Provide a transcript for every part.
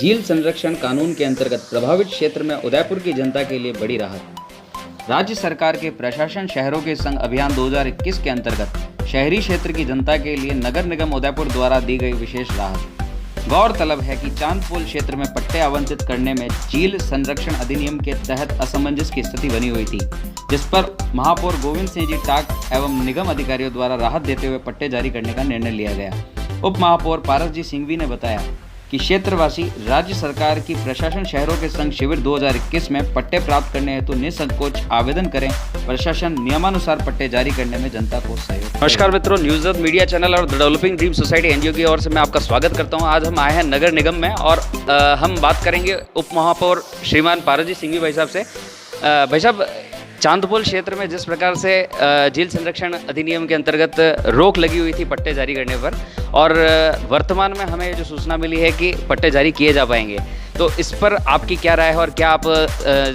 झील संरक्षण कानून के अंतर्गत प्रभावित क्षेत्र में उदयपुर की जनता के लिए बड़ी राहत। राज्य सरकार के प्रशासन शहरों के संग अभियान 2021 के अंतर्गत शहरी क्षेत्र की जनता के लिए नगर निगम उदयपुर द्वारा दी गई विशेष राहत। गौरतलब है कि चांदपोल क्षेत्र में पट्टे आवंटित करने में झील संरक्षण अधिनियम के तहत असमंजस की स्थिति बनी हुई थी, जिस पर महापौर गोविंद सिंह जी टाक एवं निगम अधिकारियों द्वारा राहत देते हुए पट्टे जारी करने का निर्णय लिया गया। उप महापौर पारस जी सिंघवी ने बताया कि क्षेत्रवासी राज्य सरकार की प्रशासन शहरों के संघ शिविर 2021 में पट्टे प्राप्त करने हेतु निसंकोच आवेदन करें। प्रशासन नियमानुसार पट्टे जारी करने में जनता को सहयोग। नमस्कार मित्रों, न्यूज़ मीडिया चैनल और the developing dream society NGO की ओर से मैं आपका स्वागत करता हूं। आज हम आए हैं नगर निगम में और हम बात करेंगे उप महापौर श्रीमान पारस जी सिंघवी भाई साहब से। भाई साहब, चांदपोल क्षेत्र में जिस प्रकार से झील संरक्षण अधिनियम के अंतर्गत रोक लगी हुई थी पट्टे जारी करने पर, और वर्तमान में हमें जो सूचना मिली है कि पट्टे जारी किए जा पाएंगे, तो इस पर आपकी क्या राय है और क्या आप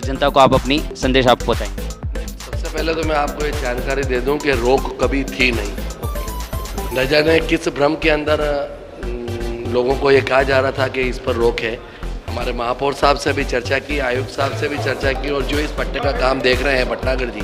जनता को आप अपनी संदेश आप पहुँचाएंगे? सबसे पहले तो मैं आपको एक जानकारी दे दूं कि रोक कभी थी नहीं। न जाने किस भ्रम के अंदर लोगों को ये कहा जा रहा था कि इस पर रोक है। हमारे महापौर साहब से भी चर्चा की, आयुक्त साहब से भी चर्चा की, और जो इस पट्टे का काम देख रहे हैं भटनागर जी,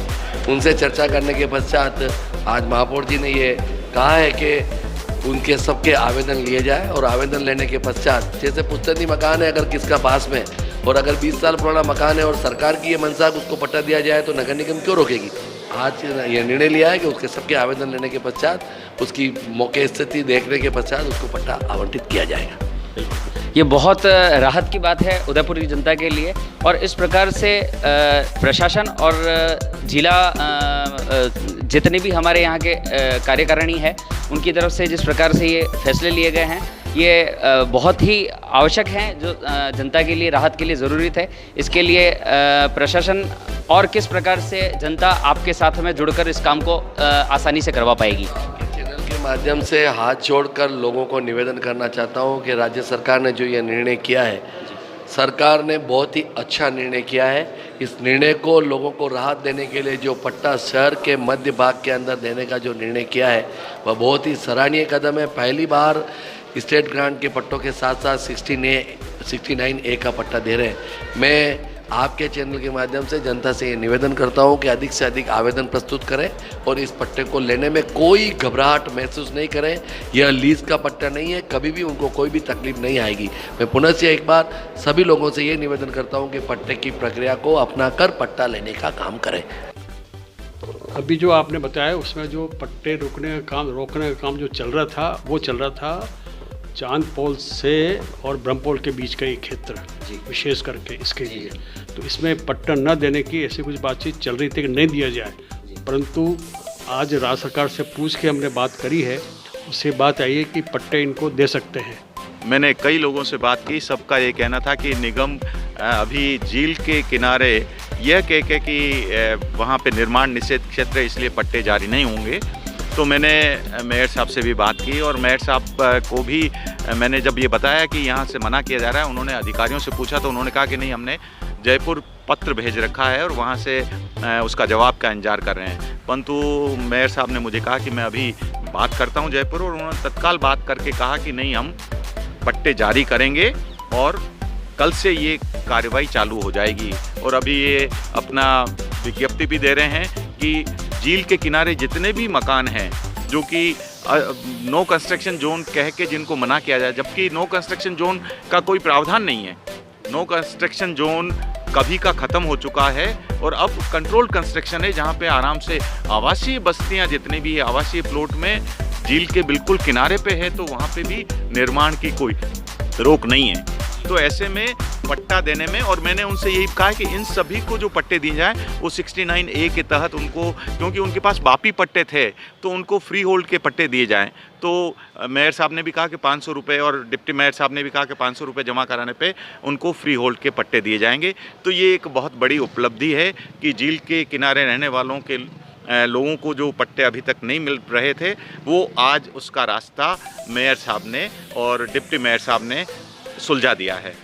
उनसे चर्चा करने के पश्चात आज महापौर जी ने ये कहा है कि उनके सबके आवेदन लिए जाए, और आवेदन लेने के पश्चात जैसे पुश्तैनी मकान है अगर किसका पास में, और अगर 20 साल पुराना मकान है और सरकार की ये मंशा उसको पट्टा दिया जाए तो नगर निगम क्यों रोकेगी। आज ये निर्णय लिया है कि उसके सबके आवेदन लेने के पश्चात उसकी मौके स्थिति देखने के पश्चात उसको पट्टा आवंटित किया जाएगा। ये बहुत राहत की बात है उदयपुर की जनता के लिए, और इस प्रकार से प्रशासन और जिला जितने भी हमारे यहाँ के कार्यकारिणी है उनकी तरफ से जिस प्रकार से ये फैसले लिए गए हैं, ये बहुत ही आवश्यक हैं, जो जनता के लिए राहत के लिए ज़रूरी थे। इसके लिए प्रशासन और किस प्रकार से जनता आपके साथ में जुड़कर इस काम को आसानी से करवा पाएगी? माध्यम से हाथ जोड़कर लोगों को निवेदन करना चाहता हूं कि राज्य सरकार ने जो ये निर्णय किया है, सरकार ने बहुत ही अच्छा निर्णय किया है। इस निर्णय को लोगों को राहत देने के लिए जो पट्टा शहर के मध्य भाग के अंदर देने का जो निर्णय किया है वह बहुत ही सराहनीय कदम है। पहली बार स्टेट ग्रांट के पट्टों के साथ साथ 69A का पट्टा दे रहे हैं। मैं आपके चैनल के माध्यम से जनता से ये निवेदन करता हूं कि अधिक से अधिक आवेदन प्रस्तुत करें और इस पट्टे को लेने में कोई घबराहट महसूस नहीं करें। यह लीज का पट्टा नहीं है, कभी भी उनको कोई भी तकलीफ नहीं आएगी। मैं पुनः से एक बार सभी लोगों से ये निवेदन करता हूं कि पट्टे की प्रक्रिया को अपनाकर पट्टा लेने का काम करें। अभी जो आपने बताया उसमें जो पट्टे रोकने का काम जो चल रहा था, वो चल रहा था चांदपोल से और ब्रह्मपोल के बीच का ये क्षेत्र विशेष करके इसके लिए। तो इसमें पट्टा न देने की ऐसी कुछ बातचीत चल रही थी कि नहीं दिया जाए, परंतु आज राज्य सरकार से पूछ के हमने बात करी है, उससे बात आई है कि पट्टे इनको दे सकते हैं। मैंने कई लोगों से बात की, सबका ये कहना था कि निगम अभी झील के किनारे यह कह के कि वहाँ पे निर्माण निषेध क्षेत्र है, इसलिए पट्टे जारी नहीं होंगे। तो मैंने मेयर साहब से भी बात की, और मेयर साहब को भी मैंने जब ये बताया कि यहाँ से मना किया जा रहा है, उन्होंने अधिकारियों से पूछा तो उन्होंने कहा कि नहीं, हमने जयपुर पत्र भेज रखा है और वहाँ से उसका जवाब का इंतजार कर रहे हैं। परंतु मेयर साहब ने मुझे कहा कि मैं अभी बात करता हूँ जयपुर, और उन्होंने तत्काल बात करके कहा कि नहीं, हम पट्टे जारी करेंगे और कल से ये कार्रवाई चालू हो जाएगी। और अभी ये अपना विज्ञप्ति भी दे रहे हैं कि झील के किनारे जितने भी मकान हैं जो कि नो कंस्ट्रक्शन जोन कह के जिनको मना किया जाए, जबकि नो कंस्ट्रक्शन जोन का कोई प्रावधान नहीं है। नो कंस्ट्रक्शन जोन कभी का ख़त्म हो चुका है और अब कंट्रोल कंस्ट्रक्शन है, जहाँ पे आराम से आवासीय बस्तियाँ जितने भी आवासीय प्लॉट में झील के बिल्कुल किनारे पे है, तो वहाँ पे भी निर्माण की कोई रोक नहीं है। तो ऐसे में पट्टा देने में, और मैंने उनसे यही कहा कि इन सभी को जो पट्टे दिए जाएं वो 69A के तहत उनको, क्योंकि उनके पास बापी पट्टे थे तो उनको फ्री होल्ड के पट्टे दिए जाएं। तो मेयर साहब ने भी कहा कि 500 रुपये, और डिप्टी मेयर साहब ने भी कहा कि 500 रुपये जमा कराने पे उनको फ्री होल्ड के पट्टे दिए जाएंगे। तो ये एक बहुत बड़ी उपलब्धि है कि झील के किनारे रहने वालों के लोगों को जो पट्टे अभी तक नहीं मिल रहे थे, वो आज उसका रास्ता मेयर साहब ने और डिप्टी मेयर साहब ने सुलझा दिया है।